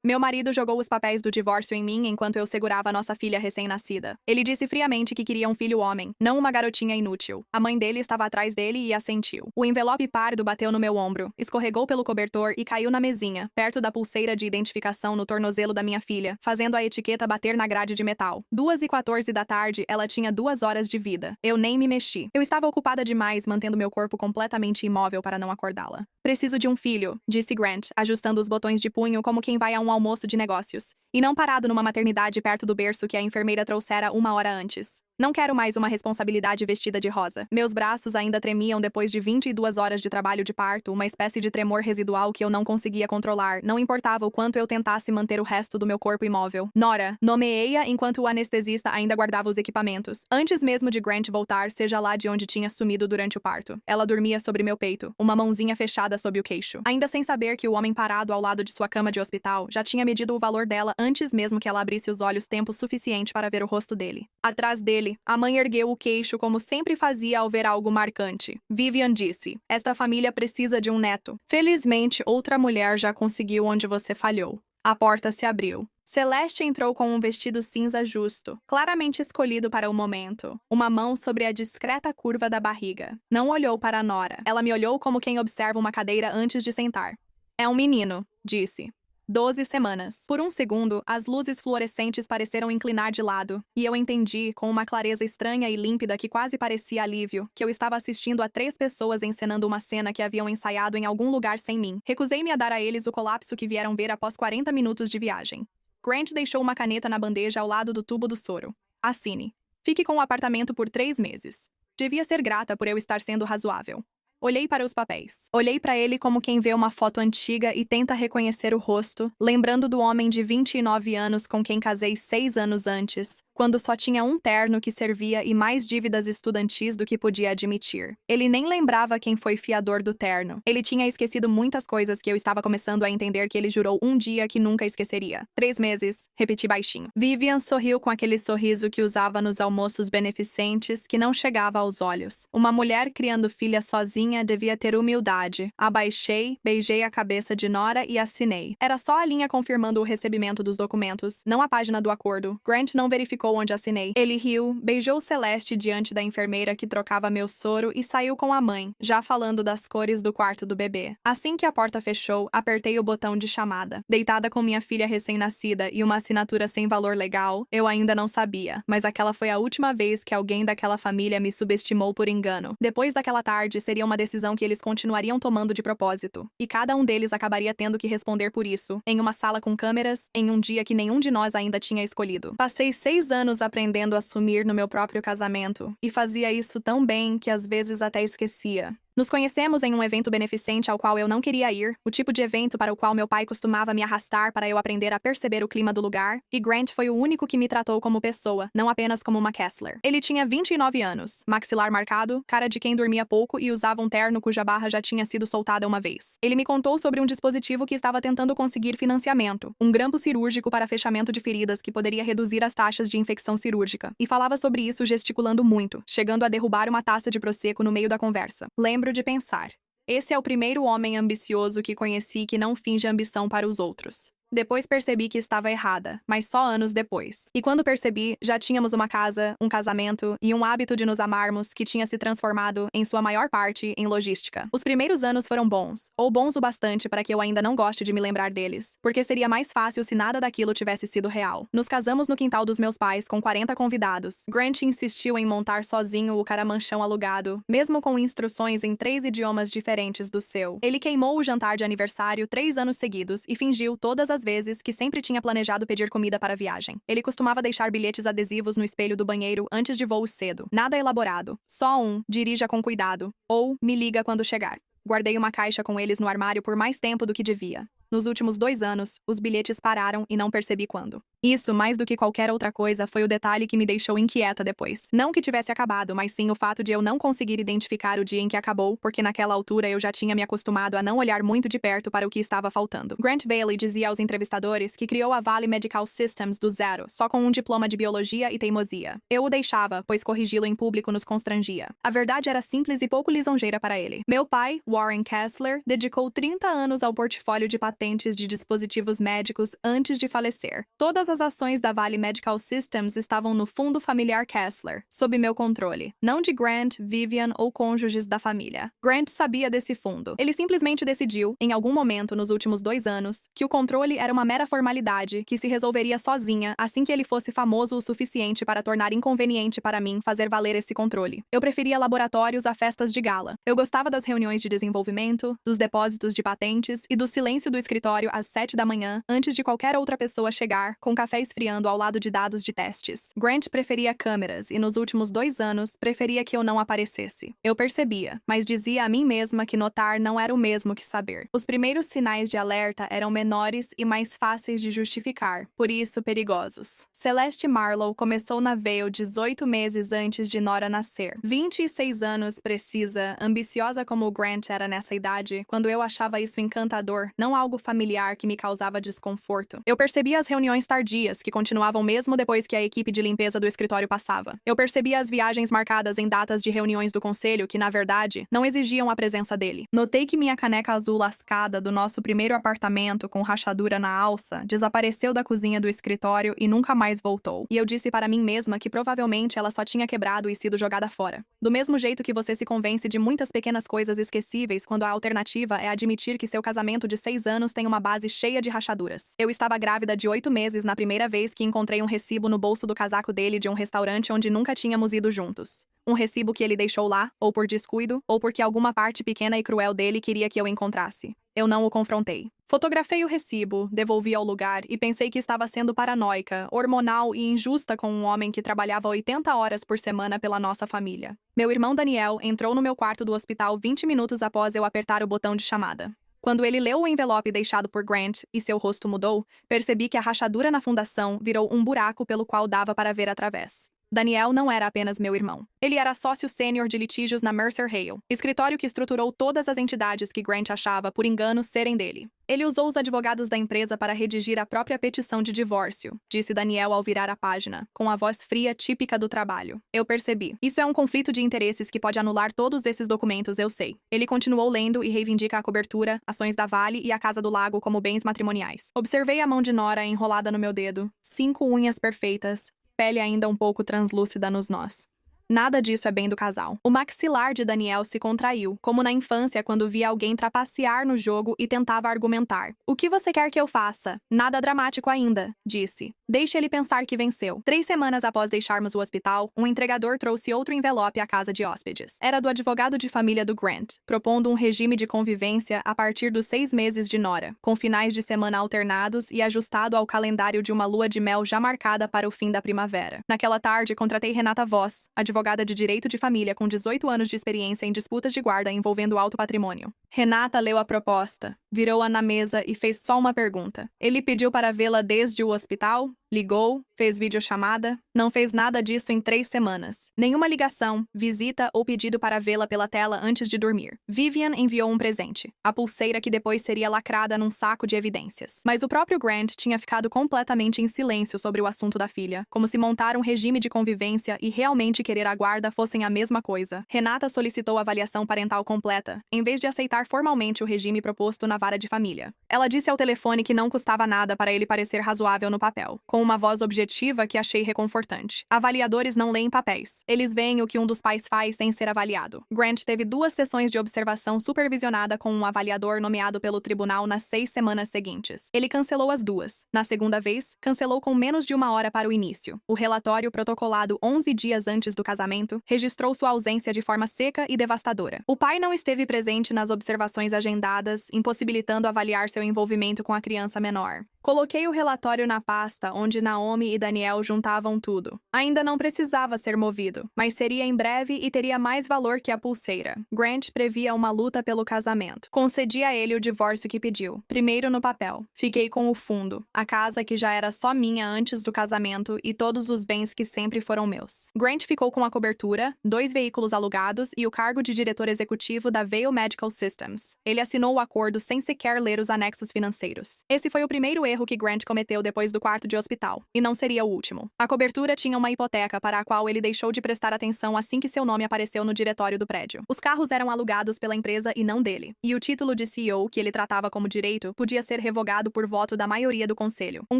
Meu marido jogou os papéis do divórcio em mim enquanto eu segurava nossa filha recém-nascida. Ele disse friamente que queria um filho homem, não uma garotinha inútil. A mãe dele estava atrás dele e assentiu. O envelope pardo bateu no meu ombro, escorregou pelo cobertor e caiu na mesinha, perto da pulseira de identificação no tornozelo da minha filha, fazendo a etiqueta bater na grade de metal. 2h14 da tarde, ela tinha 2 horas de vida. Eu nem me mexi. Eu estava ocupada demais mantendo meu corpo completamente imóvel para não acordá-la. Preciso de um filho, disse Grant, ajustando os botões de punho como quem vai a um almoço de negócios, e não parado numa maternidade perto do berço que a enfermeira trouxera 1 hora antes. Não quero mais uma responsabilidade vestida de rosa. Meus braços ainda tremiam depois de 22 horas de trabalho de parto, uma espécie de tremor residual que eu não conseguia controlar, não importava o quanto eu tentasse manter o resto do meu corpo imóvel. Nora, nomeei-a enquanto o anestesista ainda guardava os equipamentos. Antes mesmo de Grant voltar, seja lá de onde tinha sumido durante o parto. Ela dormia sobre meu peito, uma mãozinha fechada sob o queixo. Ainda sem saber que o homem parado ao lado de sua cama de hospital já tinha medido o valor dela antes mesmo que ela abrisse os olhos tempo suficiente para ver o rosto dele. Atrás dele, a mãe ergueu o queixo como sempre fazia ao ver algo marcante. Vivian disse: "Esta família precisa de um neto. Felizmente, outra mulher já conseguiu onde você falhou." A porta se abriu. Celeste entrou com um vestido cinza justo, claramente escolhido para o momento. Uma mão sobre a discreta curva da barriga. Não olhou para Nora. Ela me olhou como quem observa uma cadeira antes de sentar. "É um menino", disse. 12 semanas. Por um segundo, as luzes fluorescentes pareceram inclinar de lado, e eu entendi, com uma clareza estranha e límpida que quase parecia alívio, que eu estava assistindo a 3 pessoas encenando uma cena que haviam ensaiado em algum lugar sem mim. Recusei-me a dar a eles o colapso que vieram ver após 40 minutos de viagem. Grant deixou uma caneta na bandeja ao lado do tubo do soro. "Assine. Fique com o apartamento por 3 meses. Devia ser grata por eu estar sendo razoável." Olhei para os papéis. Olhei para ele como quem vê uma foto antiga e tenta reconhecer o rosto, lembrando do homem de 29 anos com quem casei 6 anos antes, quando só tinha um terno que servia e mais dívidas estudantis do que podia admitir. Ele nem lembrava quem foi fiador do terno. Ele tinha esquecido muitas coisas que eu estava começando a entender que ele jurou um dia que nunca esqueceria. 3 meses, repeti baixinho. Vivian sorriu com aquele sorriso que usava nos almoços beneficentes que não chegava aos olhos. Uma mulher criando filha sozinha devia ter humildade. Abaixei, beijei a cabeça de Nora e assinei. Era só a linha confirmando o recebimento dos documentos, não a página do acordo. Grant não verificou onde assinei. Ele riu, beijou Celeste diante da enfermeira que trocava meu soro e saiu com a mãe, já falando das cores do quarto do bebê. Assim que a porta fechou, apertei o botão de chamada. Deitada com minha filha recém-nascida e uma assinatura sem valor legal, eu ainda não sabia, mas aquela foi a última vez que alguém daquela família me subestimou por engano. Depois daquela tarde, seria uma decisão que eles continuariam tomando de propósito, e cada um deles acabaria tendo que responder por isso, em uma sala com câmeras, em um dia que nenhum de nós ainda tinha escolhido. Passei 6 anos aprendendo a assumir no meu próprio casamento, e fazia isso tão bem que às vezes até esquecia. Nos conhecemos em um evento beneficente ao qual eu não queria ir, o tipo de evento para o qual meu pai costumava me arrastar para eu aprender a perceber o clima do lugar, e Grant foi o único que me tratou como pessoa, não apenas como uma Kessler. Ele tinha 29 anos, maxilar marcado, cara de quem dormia pouco e usava um terno cuja barra já tinha sido soltada uma vez. Ele me contou sobre um dispositivo que estava tentando conseguir financiamento, um grampo cirúrgico para fechamento de feridas que poderia reduzir as taxas de infecção cirúrgica, e falava sobre isso gesticulando muito, chegando a derrubar uma taça de prosecco no meio da conversa. Lembro de pensar: esse é o primeiro homem ambicioso que conheci que não finge ambição para os outros. Depois percebi que estava errada, mas só anos depois. E quando percebi, já tínhamos uma casa, um casamento e um hábito de nos amarmos que tinha se transformado, em sua maior parte, em logística. Os primeiros anos foram bons, ou bons o bastante para que eu ainda não goste de me lembrar deles, porque seria mais fácil se nada daquilo tivesse sido real. Nos casamos no quintal dos meus pais com 40 convidados. Grant insistiu em montar sozinho o caramanchão alugado, mesmo com instruções em 3 idiomas diferentes do seu. Ele queimou o jantar de aniversário 3 anos seguidos e fingiu todas as vezes que sempre tinha planejado pedir comida para a viagem. Ele costumava deixar bilhetes adesivos no espelho do banheiro antes de voos cedo. Nada elaborado. Só um: dirija com cuidado. Ou me liga quando chegar. Guardei uma caixa com eles no armário por mais tempo do que devia. Nos últimos 2 anos, os bilhetes pararam e não percebi quando. Isso, mais do que qualquer outra coisa, foi o detalhe que me deixou inquieta depois. Não que tivesse acabado, mas sim o fato de eu não conseguir identificar o dia em que acabou, porque naquela altura eu já tinha me acostumado a não olhar muito de perto para o que estava faltando. Grant Bailey dizia aos entrevistadores que criou a Valley Medical Systems do zero, só com um diploma de biologia e teimosia. Eu o deixava, pois corrigi-lo em público nos constrangia. A verdade era simples e pouco lisonjeira para ele. Meu pai, Warren Kessler, dedicou 30 anos ao portfólio de patentes patentes de dispositivos médicos antes de falecer. Todas as ações da Valley Medical Systems estavam no fundo familiar Kessler, sob meu controle, não de Grant, Vivian ou cônjuges da família. Grant sabia desse fundo. Ele simplesmente decidiu, em algum momento nos últimos 2 anos, que o controle era uma mera formalidade que se resolveria sozinha assim que ele fosse famoso o suficiente para tornar inconveniente para mim fazer valer esse controle. Eu preferia laboratórios a festas de gala. Eu gostava das reuniões de desenvolvimento, dos depósitos de patentes e do silêncio do escritório às 7 da manhã, antes de qualquer outra pessoa chegar, com café esfriando ao lado de dados de testes. Grant preferia câmeras e nos últimos 2 anos preferia que eu não aparecesse. Eu percebia, mas dizia a mim mesma que notar não era o mesmo que saber. Os primeiros sinais de alerta eram menores e mais fáceis de justificar, por isso perigosos. Celeste Marlowe começou na Vale 18 meses antes de Nora nascer. 26 anos precisa, ambiciosa como o Grant era nessa idade, quando eu achava isso encantador, não algo familiar que me causava desconforto. Eu percebia as reuniões tardias, que continuavam mesmo depois que a equipe de limpeza do escritório passava. Eu percebia as viagens marcadas em datas de reuniões do conselho que, na verdade, não exigiam a presença dele. Notei que minha caneca azul lascada do nosso primeiro apartamento com rachadura na alça desapareceu da cozinha do escritório e nunca mais voltou. E eu disse para mim mesma que provavelmente ela só tinha quebrado e sido jogada fora. Do mesmo jeito que você se convence de muitas pequenas coisas esquecíveis quando a alternativa é admitir que seu casamento de 6 anos tem uma base cheia de rachaduras. Eu estava grávida de 8 meses na primeira vez que encontrei um recibo no bolso do casaco dele de um restaurante onde nunca tínhamos ido juntos. Um recibo que ele deixou lá, ou por descuido, ou porque alguma parte pequena e cruel dele queria que eu encontrasse. Eu não o confrontei. Fotografei o recibo, devolvi ao lugar e pensei que estava sendo paranoica, hormonal e injusta com um homem que trabalhava 80 horas por semana pela nossa família. Meu irmão Daniel entrou no meu quarto do hospital 20 minutos após eu apertar o botão de chamada. Quando ele leu o envelope deixado por Grant e seu rosto mudou, percebi que a rachadura na fundação virou um buraco pelo qual dava para ver através. Daniel não era apenas meu irmão. Ele era sócio sênior de litígios na Mercer Hale, escritório que estruturou todas as entidades que Grant achava, por engano, serem dele. Ele usou os advogados da empresa para redigir a própria petição de divórcio, disse Daniel ao virar a página, com a voz fria típica do trabalho. Eu percebi. Isso é um conflito de interesses que pode anular todos esses documentos, eu sei. Ele continuou lendo e reivindica a cobertura, ações da Vale e a Casa do Lago como bens matrimoniais. Observei a mão de Nora enrolada no meu dedo, 5 unhas perfeitas, pele ainda um pouco translúcida nos nós. Nada disso é bem do casal. O maxilar de Daniel se contraiu, como na infância quando via alguém trapacear no jogo e tentava argumentar. O que você quer que eu faça? Nada dramático ainda, disse. Deixe ele pensar que venceu. 3 semanas após deixarmos o hospital, um entregador trouxe outro envelope à casa de hóspedes. Era do advogado de família do Grant, propondo um regime de convivência a partir dos 6 meses de Nora, com finais de semana alternados e ajustado ao calendário de uma lua de mel já marcada para o fim da primavera. Naquela tarde, contratei Renata Voss, advogada de direito de família com 18 anos de experiência em disputas de guarda envolvendo alto patrimônio. Renata leu a proposta, virou-a na mesa e fez só uma pergunta. Ele pediu para vê-la desde o hospital? Ligou? Fez videochamada? Não fez nada disso em 3 semanas. Nenhuma ligação, visita ou pedido para vê-la pela tela antes de dormir. Vivian enviou um presente, a pulseira que depois seria lacrada num saco de evidências. Mas o próprio Grant tinha ficado completamente em silêncio sobre o assunto da filha, como se montar um regime de convivência e realmente querer a guarda fossem a mesma coisa. Renata solicitou avaliação parental completa, em vez de aceitar formalmente o regime proposto na vara de família. Ela disse ao telefone que não custava nada para ele parecer razoável no papel, com uma voz objetiva que achei reconfortante. Avaliadores não leem papéis. Eles veem o que um dos pais faz sem ser avaliado. Grant teve 2 sessões de observação supervisionada com um avaliador nomeado pelo tribunal nas 6 semanas seguintes. Ele cancelou as 2. Na segunda vez, cancelou com menos de 1 hora para o início. O relatório, protocolado 11 dias antes do casamento, registrou sua ausência de forma seca e devastadora. O pai não esteve presente nas observações agendadas, impossibilitando avaliar seu envolvimento com a criança menor. Coloquei o relatório na pasta onde Naomi e Daniel juntavam tudo. Ainda não precisava ser movido, mas seria em breve e teria mais valor que a pulseira. Grant previa uma luta pelo casamento. Concedi a ele o divórcio que pediu, primeiro no papel. Fiquei com o fundo, a casa que já era só minha antes do casamento e todos os bens que sempre foram meus. Grant ficou com a cobertura, 2 veículos alugados e o cargo de diretor executivo da Vale Medical Systems. Ele assinou o acordo sem sequer ler os anexos financeiros. Esse foi o primeiro erro que Grant cometeu depois do quarto de hospital, e não seria o último. A cobertura tinha uma hipoteca para a qual ele deixou de prestar atenção assim que seu nome apareceu no diretório do prédio. Os carros eram alugados pela empresa e não dele, e o título de CEO, que ele tratava como direito, podia ser revogado por voto da maioria do conselho. Um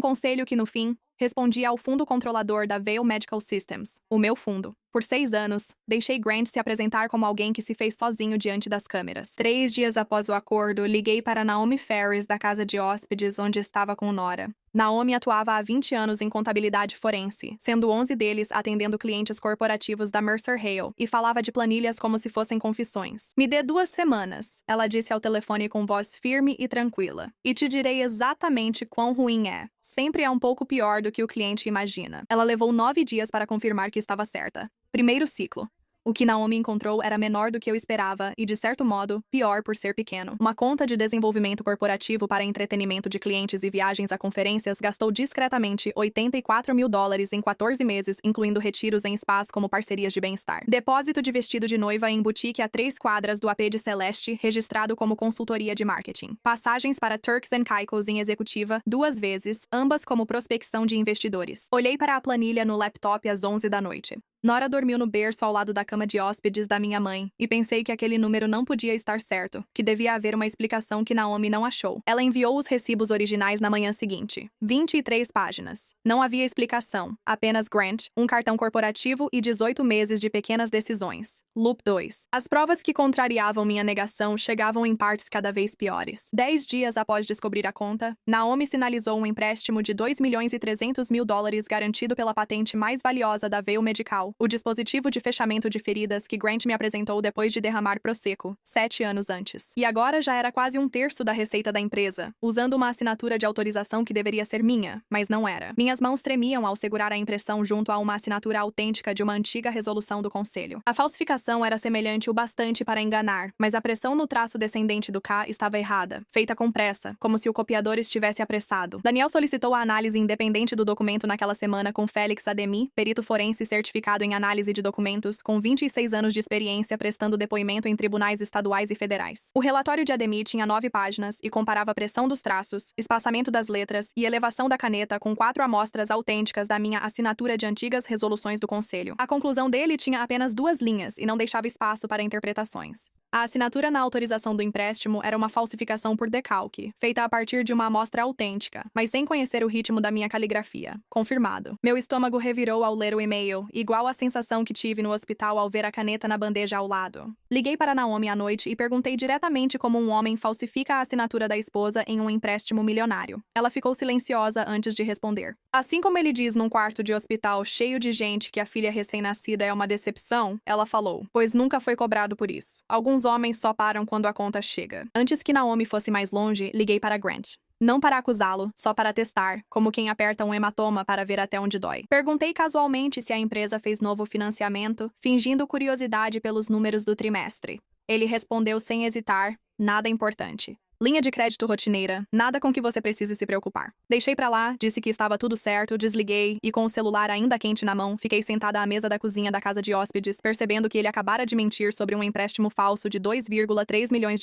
conselho que, no fim, respondia ao fundo controlador da Vail Medical Systems, o meu fundo. Por 6 anos, deixei Grant se apresentar como alguém que se fez sozinho diante das câmeras. 3 dias após o acordo, liguei para Naomi Ferris da casa de hóspedes onde estava com Nora. Naomi atuava há 20 anos em contabilidade forense, sendo 11 deles atendendo clientes corporativos da Mercer Hale, e falava de planilhas como se fossem confissões. Me dê 2 semanas, ela disse ao telefone com voz firme e tranquila, e te direi exatamente quão ruim é. Sempre é um pouco pior do que o cliente imagina. Ela levou 9 dias para confirmar que estava certa. Primeiro ciclo. O que Naomi encontrou era menor do que eu esperava e, de certo modo, pior por ser pequeno. Uma conta de desenvolvimento corporativo para entretenimento de clientes e viagens a conferências gastou discretamente $84 mil em 14 meses, incluindo retiros em spas como parcerias de bem-estar. Depósito de vestido de noiva em boutique a 3 quadras do AP de Celeste, registrado como consultoria de marketing. Passagens para Turks and Caicos em executiva 2 vezes, ambas como prospecção de investidores. Olhei para a planilha no laptop às 11 da noite. Nora dormiu no berço ao lado da cama de hóspedes da minha mãe, e pensei que aquele número não podia estar certo, que devia haver uma explicação que Naomi não achou. Ela enviou os recibos originais na manhã seguinte. 23 páginas. Não havia explicação, apenas Grant, um cartão corporativo e 18 meses de pequenas decisões. Loop 2. As provas que contrariavam minha negação chegavam em partes cada vez piores. 10 dias após descobrir a conta, Naomi sinalizou um empréstimo de $2.300.000 garantido pela patente mais valiosa da Vail Medical, o dispositivo de fechamento de feridas que Grant me apresentou depois de derramar Prosecco, 7 anos antes. E agora já era quase 1/3 da receita da empresa, usando uma assinatura de autorização que deveria ser minha, mas não era. Minhas mãos tremiam ao segurar a impressão junto a uma assinatura autêntica de uma antiga resolução do conselho. A falsificação era semelhante o bastante para enganar, mas a pressão no traço descendente do K estava errada, feita com pressa, como se o copiador estivesse apressado. Daniel solicitou a análise independente do documento naquela semana com Félix Ademi, perito forense certificado em análise de documentos, com 26 anos de experiência prestando depoimento em tribunais estaduais e federais. O relatório de Ademi tinha 9 páginas e comparava a pressão dos traços, espaçamento das letras e elevação da caneta com 4 amostras autênticas da minha assinatura de antigas resoluções do conselho. A conclusão dele tinha apenas 2 linhas e não deixava espaço para interpretações. A assinatura na autorização do empréstimo era uma falsificação por decalque, feita a partir de uma amostra autêntica, mas sem conhecer o ritmo da minha caligrafia. Confirmado. Meu estômago revirou ao ler o e-mail, igual à sensação que tive no hospital ao ver a caneta na bandeja ao lado. Liguei para Naomi à noite e perguntei diretamente como um homem falsifica a assinatura da esposa em um empréstimo milionário. Ela ficou silenciosa antes de responder. Assim como ele diz num quarto de hospital cheio de gente que a filha recém-nascida é uma decepção, ela falou, pois nunca foi cobrado por isso. Alguns homens só param quando a conta chega. Antes que Naomi fosse mais longe, liguei para Grant. Não para acusá-lo, só para testar, como quem aperta um hematoma para ver até onde dói. Perguntei casualmente se a empresa fez novo financiamento, fingindo curiosidade pelos números do trimestre. Ele respondeu sem hesitar, nada importante. Linha de crédito rotineira, nada com que você precise se preocupar. Deixei pra lá, disse que estava tudo certo, desliguei e, com o celular ainda quente na mão, fiquei sentada à mesa da cozinha da casa de hóspedes, percebendo que ele acabara de mentir sobre um empréstimo falso de $2,3 milhões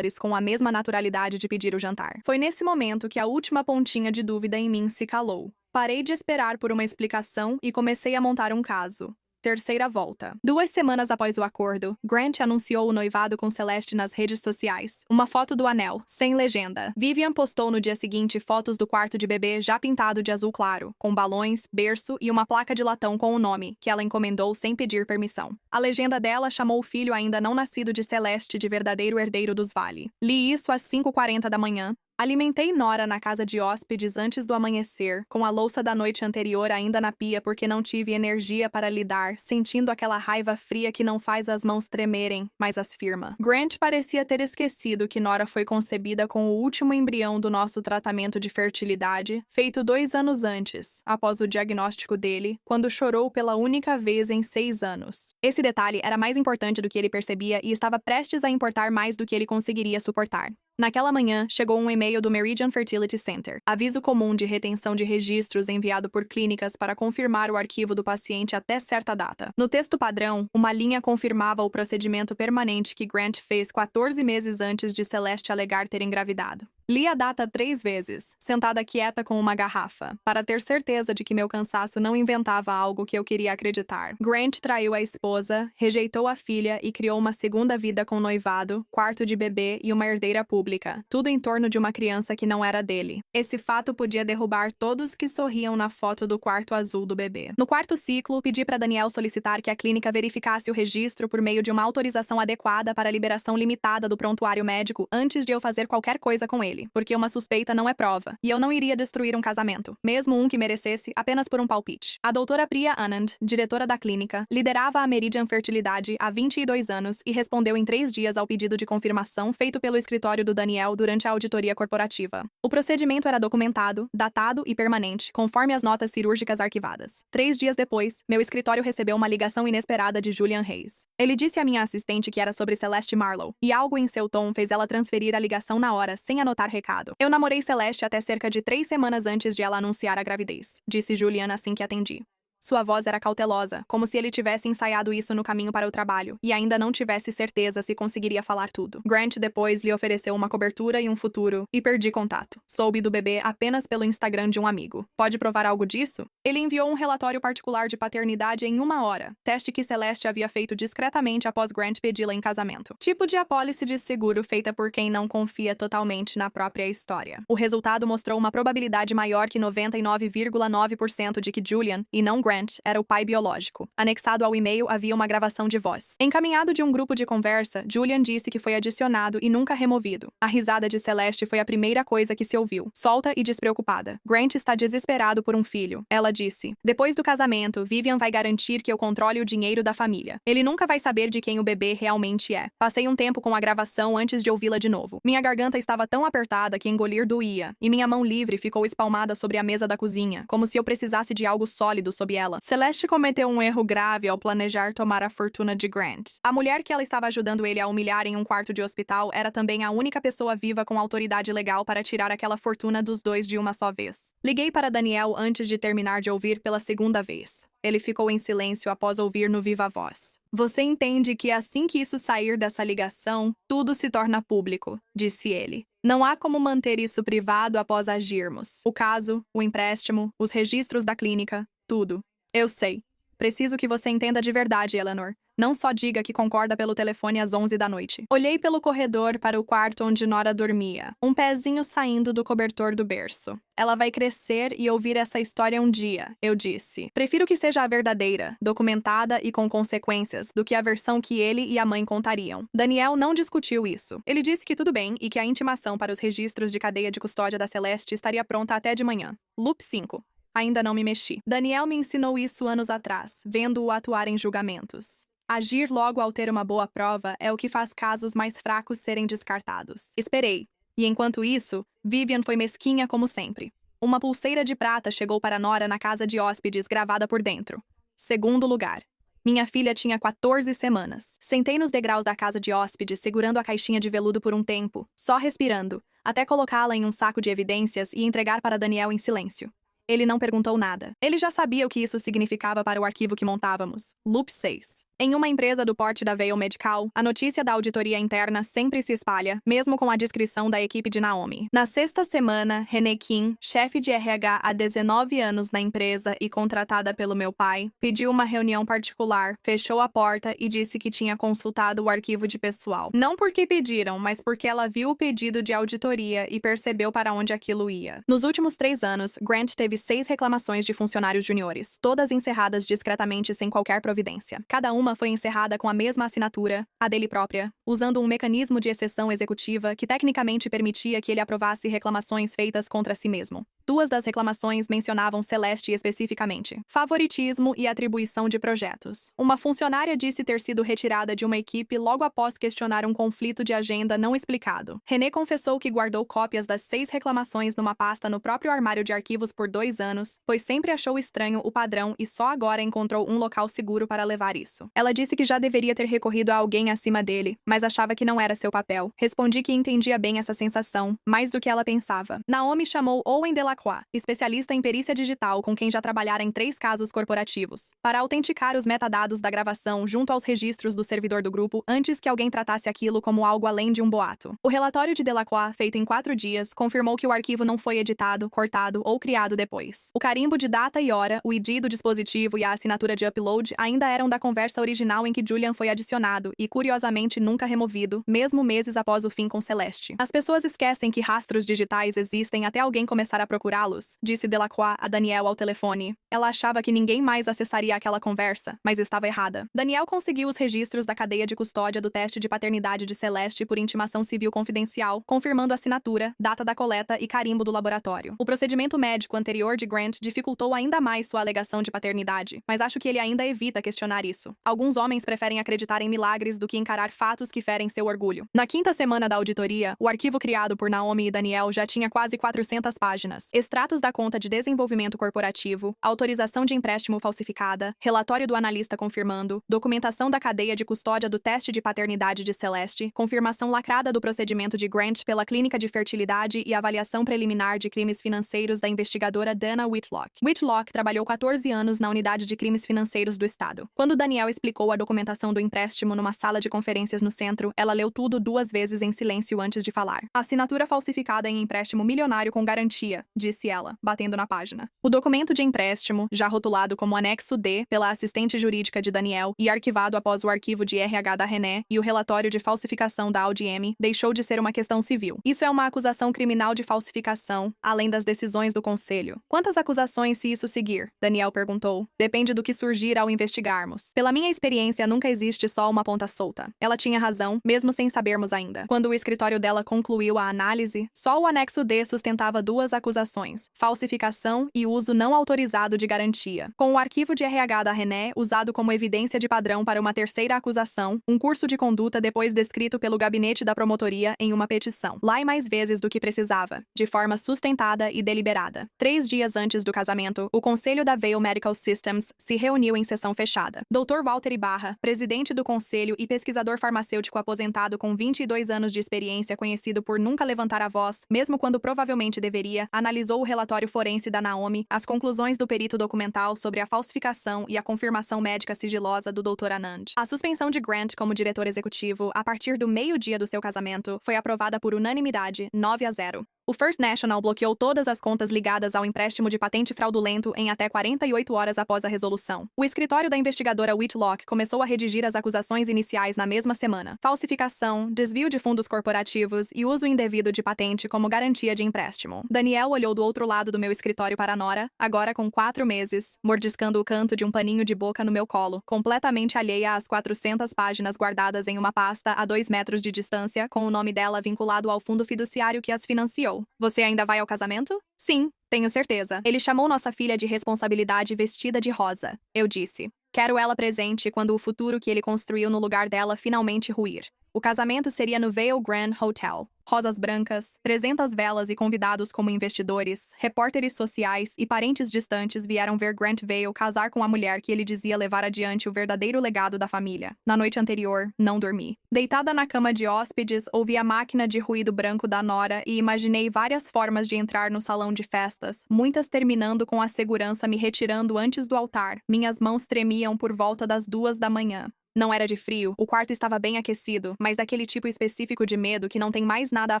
com a mesma naturalidade de pedir o jantar. Foi nesse momento que a última pontinha de dúvida em mim se calou. Parei de esperar por uma explicação e comecei a montar um caso. Terceira volta. 2 semanas após o acordo, Grant anunciou o noivado com Celeste nas redes sociais. Uma foto do anel, sem legenda. Vivian postou no dia seguinte fotos do quarto de bebê já pintado de azul claro, com balões, berço e uma placa de latão com o nome, que ela encomendou sem pedir permissão. A legenda dela chamou o filho ainda não nascido de Celeste de verdadeiro herdeiro dos Vale. Li isso às 5h40 da manhã. Alimentei Nora na casa de hóspedes antes do amanhecer, com a louça da noite anterior ainda na pia porque não tive energia para lidar, sentindo aquela raiva fria que não faz as mãos tremerem, mas as firma. Grant parecia ter esquecido que Nora foi concebida com o último embrião do nosso tratamento de fertilidade, feito 2 anos antes, após o diagnóstico dele, quando chorou pela única vez em 6 anos. Esse detalhe era mais importante do que ele percebia e estava prestes a importar mais do que ele conseguiria suportar. Naquela manhã, chegou um e-mail do Meridian Fertility Center. Aviso comum de retenção de registros enviado por clínicas para confirmar o arquivo do paciente até certa data. No texto padrão, uma linha confirmava o procedimento permanente que Grant fez 14 meses antes de Celeste alegar ter engravidado. Li a data 3 vezes, sentada quieta com uma garrafa, para ter certeza de que meu cansaço não inventava algo que eu queria acreditar. Grant traiu a esposa, rejeitou a filha e criou uma segunda vida com noivado, quarto de bebê e uma herdeira pública, tudo em torno de uma criança que não era dele. Esse fato podia derrubar todos que sorriam na foto do quarto azul do bebê. No quarto ciclo, pedi para Daniel solicitar que a clínica verificasse o registro por meio de uma autorização adequada para a liberação limitada do prontuário médico antes de eu fazer qualquer coisa com ele, porque uma suspeita não é prova, e eu não iria destruir um casamento, mesmo um que merecesse, apenas por um palpite. A doutora Priya Anand, diretora da clínica, liderava a Meridian Fertilidade há 22 anos e respondeu em 3 dias ao pedido de confirmação feito pelo escritório do Daniel durante a auditoria corporativa. O procedimento era documentado, datado e permanente, conforme as notas cirúrgicas arquivadas. 3 dias depois, meu escritório recebeu uma ligação inesperada de Julian Hayes. Ele disse à minha assistente que era sobre Celeste Marlowe, e algo em seu tom fez ela transferir a ligação na hora, sem anotar recado. Eu namorei Celeste até cerca de 3 semanas antes de ela anunciar a gravidez, disse Julian assim que atendi. Sua voz era cautelosa, como se ele tivesse ensaiado isso no caminho para o trabalho, e ainda não tivesse certeza se conseguiria falar tudo. Grant depois lhe ofereceu uma cobertura e um futuro, e perdi contato. Soube do bebê apenas pelo Instagram de um amigo. Pode provar algo disso? Ele enviou um relatório particular de paternidade em 1 hora, teste que Celeste havia feito discretamente após Grant pedi-la em casamento. Tipo de apólice de seguro feita por quem não confia totalmente na própria história. O resultado mostrou uma probabilidade maior que 99,9% de que Julian, e não Grant, era o pai biológico. Anexado ao e-mail havia uma gravação de voz. Encaminhado de um grupo de conversa, Julian disse que foi adicionado e nunca removido. A risada de Celeste foi a primeira coisa que se ouviu, solta e despreocupada. Grant está desesperado por um filho. Ela disse. Depois do casamento, Vivian vai garantir que eu controle o dinheiro da família. Ele nunca vai saber de quem o bebê realmente é. Passei um tempo com a gravação antes de ouvi-la de novo. Minha garganta estava tão apertada que engolir doía, e minha mão livre ficou espalmada sobre a mesa da cozinha, como se eu precisasse de algo sólido sob ela. Celeste cometeu um erro grave ao planejar tomar a fortuna de Grant. A mulher que ela estava ajudando ele a humilhar em um quarto de hospital era também a única pessoa viva com autoridade legal para tirar aquela fortuna dos dois de uma só vez. Liguei para Daniel antes de terminar de ouvir pela segunda vez. Ele ficou em silêncio após ouvir no viva voz. Você entende que assim que isso sair dessa ligação, tudo se torna público, disse ele. Não há como manter isso privado após agirmos. O caso, o empréstimo, os registros da clínica, tudo. Eu sei. Preciso que você entenda de verdade, Eleanor. Não só diga que concorda pelo telefone às 11 da noite. Olhei pelo corredor para o quarto onde Nora dormia, um pezinho saindo do cobertor do berço. Ela vai crescer e ouvir essa história um dia, eu disse. Prefiro que seja a verdadeira, documentada e com consequências, do que a versão que ele e a mãe contariam. Daniel não discutiu isso. Ele disse que tudo bem e que a intimação para os registros de cadeia de custódia da Celeste estaria pronta até de manhã. Loop 5. Ainda não me mexi. Daniel me ensinou isso anos atrás, vendo-o atuar em julgamentos. Agir logo ao ter uma boa prova é o que faz casos mais fracos serem descartados. Esperei. E enquanto isso, Vivian foi mesquinha como sempre. Uma pulseira de prata chegou para Nora na casa de hóspedes gravada por dentro. Segundo lugar. Minha filha tinha 14 semanas. Sentei nos degraus da casa de hóspedes segurando a caixinha de veludo por um tempo, só respirando, até colocá-la em um saco de evidências e entregar para Daniel em silêncio. Ele não perguntou nada. Ele já sabia o que isso significava para o arquivo que montávamos. Loop 6. Em uma empresa do porte da Veil Medical, a notícia da auditoria interna sempre se espalha, mesmo com a descrição da equipe de Naomi. Na sexta semana, Renee Kim, chefe de RH há 19 anos na empresa e contratada pelo meu pai, pediu uma reunião particular, fechou a porta e disse que tinha consultado o arquivo de pessoal. Não porque pediram, mas porque ela viu o pedido de auditoria e percebeu para onde aquilo ia. Nos últimos 3 anos, Grant teve 6 reclamações de funcionários juniores, todas encerradas discretamente sem qualquer providência. Cada uma foi encerrada com a mesma assinatura, a dele própria, usando um mecanismo de exceção executiva que tecnicamente permitia que ele aprovasse reclamações feitas contra si mesmo. 2 das reclamações mencionavam Celeste especificamente: favoritismo e atribuição de projetos. Uma funcionária disse ter sido retirada de uma equipe logo após questionar um conflito de agenda não explicado. Renee confessou que guardou cópias das 6 reclamações numa pasta no próprio armário de arquivos por 2 anos, pois sempre achou estranho o padrão e só agora encontrou um local seguro para levar isso. Ela disse que já deveria ter recorrido a alguém acima dele, mas achava que não era seu papel. Respondi que entendia bem essa sensação, mais do que ela pensava. Naomi chamou Owen de la Delacroix, especialista em perícia digital com quem já trabalhara em 3 casos corporativos, para autenticar os metadados da gravação junto aos registros do servidor do grupo antes que alguém tratasse aquilo como algo além de um boato. O relatório de Delacroix, feito em 4 dias, confirmou que o arquivo não foi editado, cortado ou criado depois. O carimbo de data e hora, o ID do dispositivo e a assinatura de upload ainda eram da conversa original em que Julian foi adicionado e, curiosamente, nunca removido, mesmo meses após o fim com Celeste. As pessoas esquecem que rastros digitais existem até alguém começar a procurá-los, disse Delacroix a Daniel ao telefone. Ela achava que ninguém mais acessaria aquela conversa, mas estava errada. Daniel conseguiu os registros da cadeia de custódia do teste de paternidade de Celeste por intimação civil confidencial, confirmando assinatura, data da coleta e carimbo do laboratório. O procedimento médico anterior de Grant dificultou ainda mais sua alegação de paternidade, mas acho que ele ainda evita questionar isso. Alguns homens preferem acreditar em milagres do que encarar fatos que ferem seu orgulho. Na 5ª semana da auditoria, o arquivo criado por Naomi e Daniel já tinha quase 400 páginas. Extratos da conta de desenvolvimento corporativo, autorização de empréstimo falsificada, relatório do analista confirmando, documentação da cadeia de custódia do teste de paternidade de Celeste, confirmação lacrada do procedimento de Grant pela clínica de fertilidade e avaliação preliminar de crimes financeiros da investigadora Dana Whitlock. Whitlock trabalhou 14 anos na unidade de crimes financeiros do estado. Quando Daniel explicou a documentação do empréstimo numa sala de conferências no centro, ela leu tudo 2 vezes em silêncio antes de falar. Assinatura falsificada em empréstimo milionário com garantia, disse ela, batendo na página. O documento de empréstimo, já rotulado como anexo D pela assistente jurídica de Daniel e arquivado após o arquivo de RH da René e o relatório de falsificação da Audi M, deixou de ser uma questão civil. Isso é uma acusação criminal de falsificação, além das decisões do conselho. Quantas acusações se isso seguir? Daniel perguntou. Depende do que surgir ao investigarmos. Pela minha experiência, nunca existe só uma ponta solta. Ela tinha razão, mesmo sem sabermos ainda. Quando o escritório dela concluiu a análise, só o anexo D sustentava 2 acusações: falsificação e uso não autorizado de garantia. Com o arquivo de RH da René usado como evidência de padrão para uma 3ª acusação, um curso de conduta depois descrito pelo gabinete da promotoria em uma petição. Lá e mais vezes do que precisava, de forma sustentada e deliberada. 3 dias antes do casamento, o conselho da Vail Medical Systems se reuniu em sessão fechada. Dr. Walter Ibarra, presidente do conselho e pesquisador farmacêutico aposentado com 22 anos de experiência, conhecido por nunca levantar a voz, mesmo quando provavelmente deveria, analisou o relatório forense da Naomi, as conclusões do perito documental sobre a falsificação e a confirmação médica sigilosa do Dr. Anand. A suspensão de Grant como diretor executivo, a partir do meio-dia do seu casamento, foi aprovada por unanimidade, 9-0. O First National bloqueou todas as contas ligadas ao empréstimo de patente fraudulento em até 48 horas após a resolução. O escritório da investigadora Whitlock começou a redigir as acusações iniciais na mesma semana: falsificação, desvio de fundos corporativos e uso indevido de patente como garantia de empréstimo. Daniel olhou do outro lado do meu escritório para Nora, agora com 4 meses, mordiscando o canto de um paninho de boca no meu colo, completamente alheia às 400 páginas guardadas em uma pasta a 2 metros de distância, com o nome dela vinculado ao fundo fiduciário que as financiou. Você ainda vai ao casamento? Sim, tenho certeza. Ele chamou nossa filha de responsabilidade vestida de rosa. Eu disse. Quero ela presente quando o futuro que ele construiu no lugar dela finalmente ruir. O casamento seria no Vail Grand Hotel. Rosas brancas, 300 velas e convidados como investidores, repórteres sociais e parentes distantes vieram ver Grant Vail casar com a mulher que ele dizia levar adiante o verdadeiro legado da família. Na noite anterior, não dormi. Deitada na cama de hóspedes, ouvi a máquina de ruído branco da Nora e imaginei várias formas de entrar no salão de festas, muitas terminando com a segurança me retirando antes do altar. Minhas mãos tremiam por volta das 2 da manhã. Não era de frio, o quarto estava bem aquecido, mas daquele tipo específico de medo que não tem mais nada a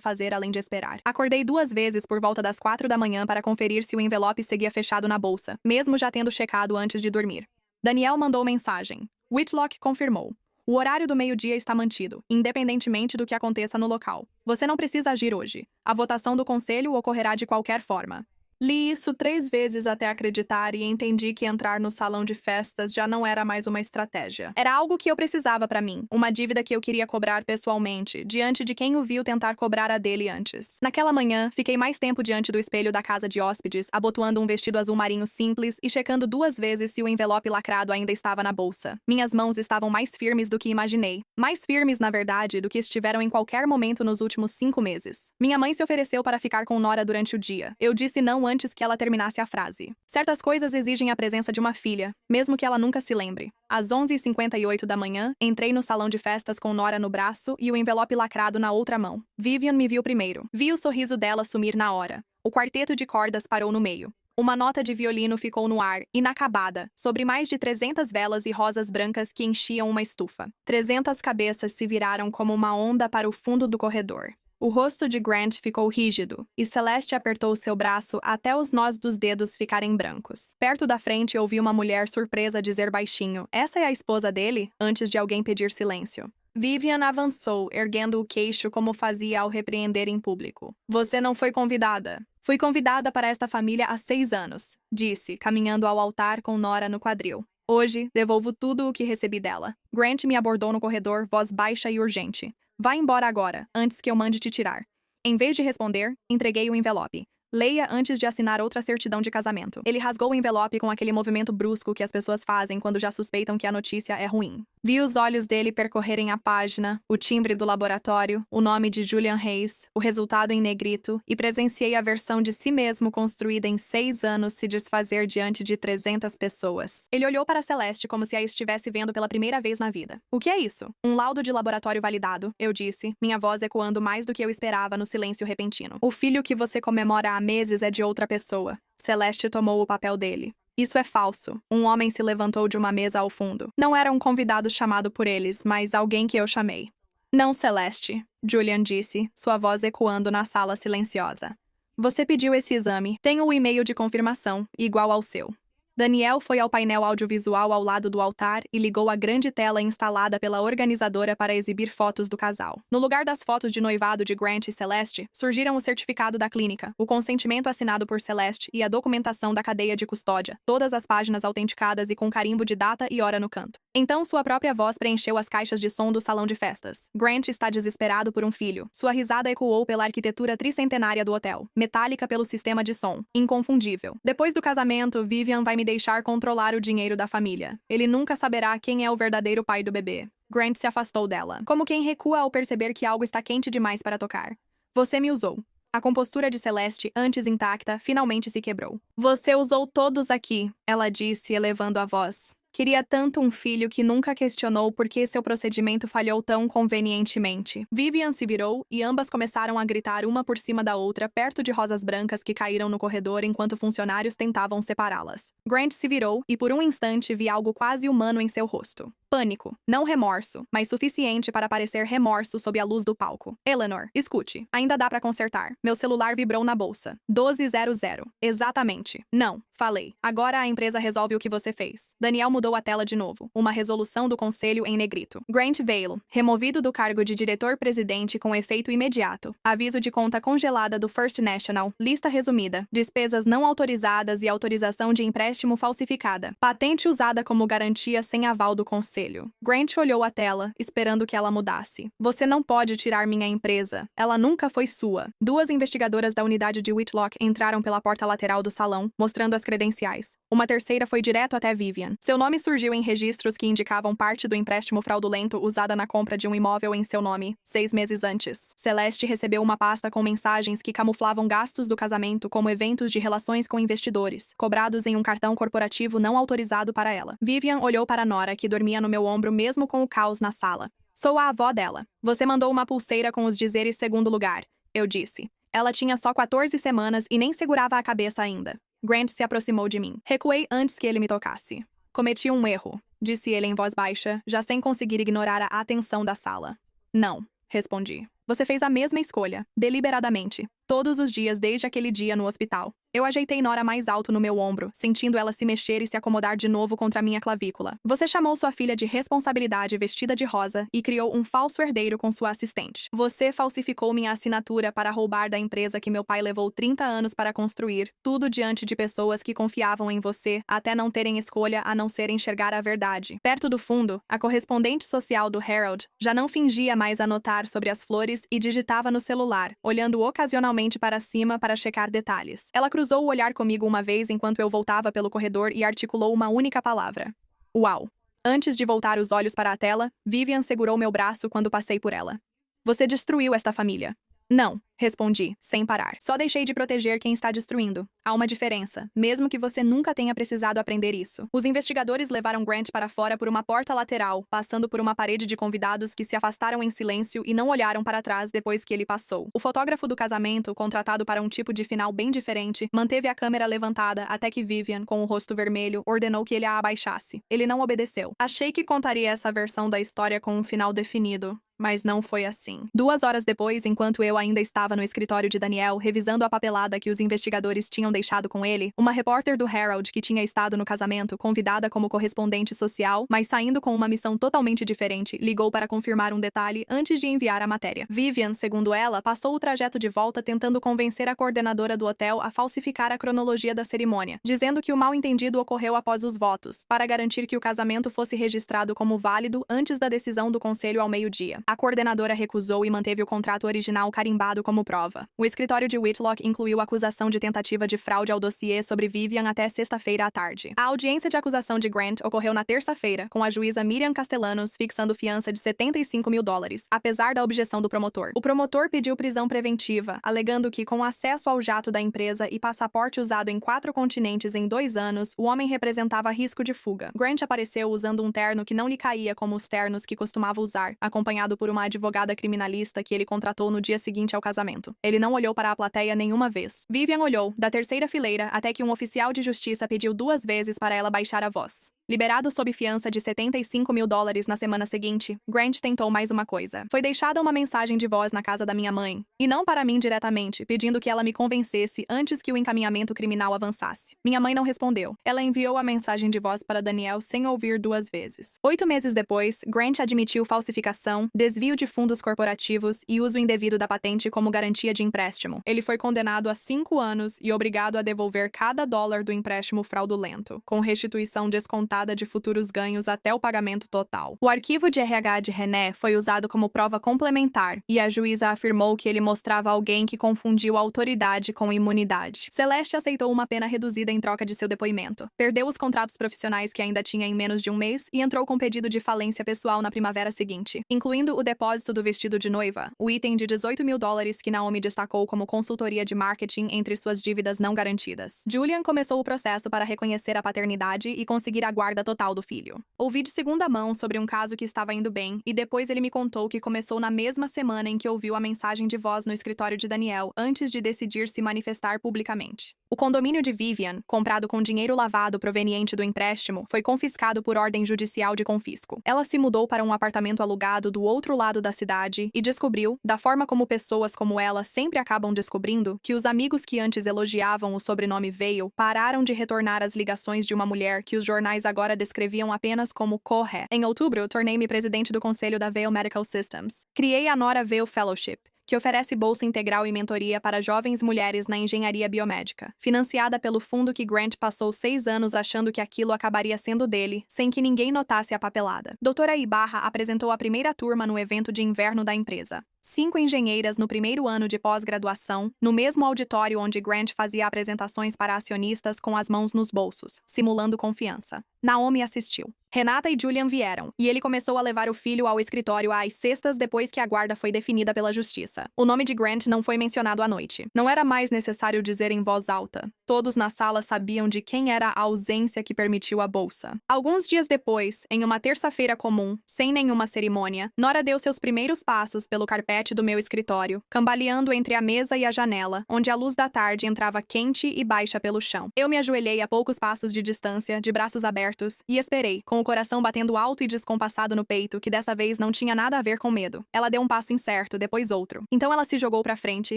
fazer além de esperar. Acordei 2 vezes por volta das 4 da manhã para conferir se o envelope seguia fechado na bolsa, mesmo já tendo checado antes de dormir. Daniel mandou mensagem. Whitlock confirmou. O horário do meio-dia está mantido, independentemente do que aconteça no local. Você não precisa agir hoje. A votação do conselho ocorrerá de qualquer forma. Li isso 3 vezes até acreditar e entendi que entrar no salão de festas já não era mais uma estratégia. Era algo que eu precisava pra mim, uma dívida que eu queria cobrar pessoalmente, diante de quem o viu tentar cobrar a dele antes. Naquela manhã, fiquei mais tempo diante do espelho da casa de hóspedes, abotoando um vestido azul marinho simples e checando 2 vezes se o envelope lacrado ainda estava na bolsa. Minhas mãos estavam mais firmes do que imaginei. Mais firmes, na verdade, do que estiveram em qualquer momento nos últimos 5 meses. Minha mãe se ofereceu para ficar com Nora durante o dia. Eu disse não antes que ela terminasse a frase. Certas coisas exigem a presença de uma filha, mesmo que ela nunca se lembre. Às 11h58 da manhã, entrei no salão de festas com Nora no braço e o envelope lacrado na outra mão. Vivian me viu primeiro. Vi o sorriso dela sumir na hora. O quarteto de cordas parou no meio. Uma nota de violino ficou no ar, inacabada, sobre mais de 300 velas e rosas brancas que enchiam uma estufa. 300 cabeças se viraram como uma onda para o fundo do corredor. O rosto de Grant ficou rígido, e Celeste apertou seu braço até os nós dos dedos ficarem brancos. Perto da frente, ouvi uma mulher surpresa dizer baixinho: "Essa é a esposa dele?", antes de alguém pedir silêncio. Vivian avançou, erguendo o queixo como fazia ao repreender em público. "Você não foi convidada." "Fui convidada para esta família há 6 anos", disse, caminhando ao altar com Nora no quadril. "Hoje, devolvo tudo o que recebi dela." Grant me abordou no corredor, voz baixa e urgente. "Vá embora agora, antes que eu mande te tirar." Em vez de responder, entreguei o envelope. "Leia antes de assinar outra certidão de casamento." Ele rasgou o envelope com aquele movimento brusco que as pessoas fazem quando já suspeitam que a notícia é ruim. Vi os olhos dele percorrerem a página, o timbre do laboratório, o nome de Julian Hayes, o resultado em negrito, e presenciei a versão de si mesmo construída em 6 anos se desfazer diante de 300 pessoas. Ele olhou para Celeste como se a estivesse vendo pela primeira vez na vida. "O que é isso?" "Um laudo de laboratório validado", eu disse, minha voz ecoando mais do que eu esperava no silêncio repentino. "O filho que você comemora há meses é de outra pessoa." Celeste tomou o papel dele. "Isso é falso." Um homem se levantou de uma mesa ao fundo. "Não era um convidado chamado por eles, mas alguém que eu chamei." "Não, Celeste", Julian disse, sua voz ecoando na sala silenciosa. "Você pediu esse exame. Tenho o e-mail de confirmação, igual ao seu." Daniel foi ao painel audiovisual ao lado do altar e ligou a grande tela instalada pela organizadora para exibir fotos do casal. No lugar das fotos de noivado de Grant e Celeste, surgiram o certificado da clínica, o consentimento assinado por Celeste e a documentação da cadeia de custódia, todas as páginas autenticadas e com carimbo de data e hora no canto. Então sua própria voz preencheu as caixas de som do salão de festas. "Grant está desesperado por um filho." Sua risada ecoou pela arquitetura tricentenária do hotel, metálica pelo sistema de som, inconfundível. "Depois do casamento, Vivian vai me deixar controlar o dinheiro da família. Ele nunca saberá quem é o verdadeiro pai do bebê." Grant se afastou dela, como quem recua ao perceber que algo está quente demais para tocar. "Você me usou." A compostura de Celeste, antes intacta, finalmente se quebrou. "Você usou todos aqui", ela disse, elevando a voz. "Queria tanto um filho que nunca questionou por que seu procedimento falhou tão convenientemente." Vivian se virou e ambas começaram a gritar uma por cima da outra perto de rosas brancas que caíram no corredor enquanto funcionários tentavam separá-las. Grant se virou e por um instante vi algo quase humano em seu rosto. Pânico, não remorso, mas suficiente para parecer remorso sob a luz do palco. "Eleanor, escute, ainda dá pra consertar." Meu celular vibrou na bolsa. 1200. Exatamente. "Não." Falei. "Agora a empresa resolve o que você fez." Daniel mudou a tela de novo. Uma resolução do conselho em negrito. "Grant Vail, removido do cargo de diretor-presidente com efeito imediato. Aviso de conta congelada do First National. Lista resumida. Despesas não autorizadas e autorização de empréstimo falsificada. Patente usada como garantia sem aval do conselho." Grant olhou a tela, esperando que ela mudasse. "Você não pode tirar minha empresa. Ela nunca foi sua." 2 investigadoras da unidade de Whitlock entraram pela porta lateral do salão, mostrando as credenciais. Uma terceira foi direto até Vivian. Seu nome surgiu em registros que indicavam parte do empréstimo fraudulento usada na compra de um imóvel em seu nome, 6 meses antes. Celeste recebeu uma pasta com mensagens que camuflavam gastos do casamento como eventos de relações com investidores, cobrados em um cartão corporativo não autorizado para ela. Vivian olhou para Nora, que dormia no meu ombro mesmo com o caos na sala. "Sou a avó dela. Você mandou uma pulseira com os dizeres segundo lugar", eu disse. Ela tinha só 14 semanas e nem segurava a cabeça ainda. Grant se aproximou de mim. Recuei antes que ele me tocasse. "Cometi um erro", disse ele em voz baixa, já sem conseguir ignorar a atenção da sala. "Não", respondi. "Você fez a mesma escolha, deliberadamente, todos os dias desde aquele dia no hospital." Eu ajeitei Nora mais alto no meu ombro, sentindo ela se mexer e se acomodar de novo contra minha clavícula. "Você chamou sua filha de responsabilidade vestida de rosa e criou um falso herdeiro com sua assistente. Você falsificou minha assinatura para roubar da empresa que meu pai levou 30 anos para construir, tudo diante de pessoas que confiavam em você até não terem escolha a não ser enxergar a verdade." Perto do fundo, a correspondente social do Herald já não fingia mais anotar sobre as flores e digitava no celular, olhando ocasionalmente para cima para checar detalhes. Ela cruzou o olhar comigo uma vez enquanto eu voltava pelo corredor e articulou uma única palavra: "Uau." Antes de voltar os olhos para a tela, Vivian segurou meu braço quando passei por ela. "Você destruiu esta família." Não, respondi, sem parar. Só deixei de proteger quem está destruindo. Há uma diferença, mesmo que você nunca tenha precisado aprender isso. Os investigadores levaram Grant para fora por uma porta lateral, passando por uma parede de convidados que se afastaram em silêncio e não olharam para trás depois que ele passou. O fotógrafo do casamento, contratado para um tipo de final bem diferente, manteve a câmera levantada até que Vivian, com o rosto vermelho, ordenou que ele a abaixasse. Ele não obedeceu. Achei que contaria essa versão da história com um final definido. Mas não foi assim. 2 horas depois, enquanto eu ainda estava no escritório de Daniel, revisando a papelada que os investigadores tinham deixado com ele, uma repórter do Herald que tinha estado no casamento, convidada como correspondente social, mas saindo com uma missão totalmente diferente, ligou para confirmar um detalhe antes de enviar a matéria. Vivian, segundo ela, passou o trajeto de volta tentando convencer a coordenadora do hotel a falsificar a cronologia da cerimônia, dizendo que o mal-entendido ocorreu após os votos, para garantir que o casamento fosse registrado como válido antes da decisão do conselho ao meio-dia. A coordenadora recusou e manteve o contrato original carimbado como prova. O escritório de Whitlock incluiu acusação de tentativa de fraude ao dossiê sobre Vivian até sexta-feira à tarde. A audiência de acusação de Grant ocorreu na terça-feira, com a juíza Miriam Castellanos fixando fiança de $75 mil, apesar da objeção do promotor. O promotor pediu prisão preventiva, alegando que, com acesso ao jato da empresa e passaporte usado em 4 continentes em 2 anos, o homem representava risco de fuga. Grant apareceu usando um terno que não lhe caía como os ternos que costumava usar, acompanhado por uma advogada criminalista que ele contratou no dia seguinte ao casamento. Ele não olhou para a plateia nenhuma vez. Vivian olhou, da terceira fileira, até que um oficial de justiça pediu 2 vezes para ela baixar a voz. Liberado sob fiança de $75 mil na semana seguinte, Grant tentou mais uma coisa. Foi deixada uma mensagem de voz na casa da minha mãe, e não para mim diretamente, pedindo que ela me convencesse antes que o encaminhamento criminal avançasse. Minha mãe não respondeu. Ela enviou a mensagem de voz para Daniel sem ouvir 2 vezes. 8 meses depois, Grant admitiu falsificação, desvio de fundos corporativos e uso indevido da patente como garantia de empréstimo. Ele foi condenado a 5 anos e obrigado a devolver cada dólar do empréstimo fraudulento, com restituição descontada de futuros ganhos até o pagamento total. O arquivo de RH de René foi usado como prova complementar e a juíza afirmou que ele mostrava alguém que confundiu autoridade com imunidade. Celeste aceitou uma pena reduzida em troca de seu depoimento. Perdeu os contratos profissionais que ainda tinha em menos de um mês e entrou com pedido de falência pessoal na primavera seguinte, incluindo o depósito do vestido de noiva, o item de $18 mil que Naomi destacou como consultoria de marketing entre suas dívidas não garantidas. Julian começou o processo para reconhecer a paternidade e conseguir a guarda total do filho. Ouvi de segunda mão sobre um caso que estava indo bem, e depois ele me contou que começou na mesma semana em que ouviu a mensagem de voz no escritório de Daniel, antes de decidir se manifestar publicamente. O condomínio de Vivian, comprado com dinheiro lavado proveniente do empréstimo, foi confiscado por ordem judicial de confisco. Ela se mudou para um apartamento alugado do outro lado da cidade e descobriu, da forma como pessoas como ela sempre acabam descobrindo, que os amigos que antes elogiavam o sobrenome Veil pararam de retornar as ligações de uma mulher que os jornais agora descreviam apenas como Corre. Em outubro, tornei-me presidente do conselho da Veil Medical Systems. Criei a Nora Veil Fellowship, que oferece bolsa integral e mentoria para jovens mulheres na engenharia biomédica, financiada pelo fundo que Grant passou 6 anos achando que aquilo acabaria sendo dele, sem que ninguém notasse a papelada. Doutora Ibarra apresentou a primeira turma no evento de inverno da empresa. 5 engenheiras no primeiro ano de pós-graduação, no mesmo auditório onde Grant fazia apresentações para acionistas com as mãos nos bolsos, simulando confiança. Naomi assistiu. Renata e Julian vieram, e ele começou a levar o filho ao escritório às sextas depois que a guarda foi definida pela justiça. O nome de Grant não foi mencionado à noite. Não era mais necessário dizer em voz alta. Todos na sala sabiam de quem era a ausência que permitiu a bolsa. Alguns dias depois, em uma terça-feira comum, sem nenhuma cerimônia, Nora deu seus primeiros passos pelo carpete do meu escritório, cambaleando entre a mesa e a janela, onde a luz da tarde entrava quente e baixa pelo chão. Eu me ajoelhei a poucos passos de distância, de braços abertos, e esperei, com o coração batendo alto e descompassado no peito, que dessa vez não tinha nada a ver com medo. Ela deu um passo incerto, depois outro. Então ela se jogou pra frente,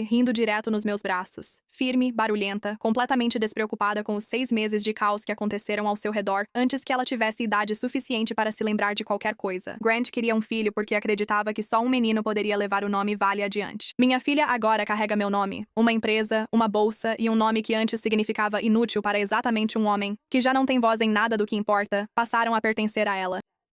rindo direto nos meus braços. Firme, barulhenta, completamente despreocupada com os 6 meses de caos que aconteceram ao seu redor, antes que ela tivesse idade suficiente para se lembrar de qualquer coisa. Grant queria um filho porque acreditava que só um menino poderia levar o nome Vale adiante. Minha filha agora carrega meu nome. Uma empresa, uma bolsa e um nome que antes significava inútil para exatamente um homem, que já não tem voz em nada do que importa, passaram a pertencer a ela.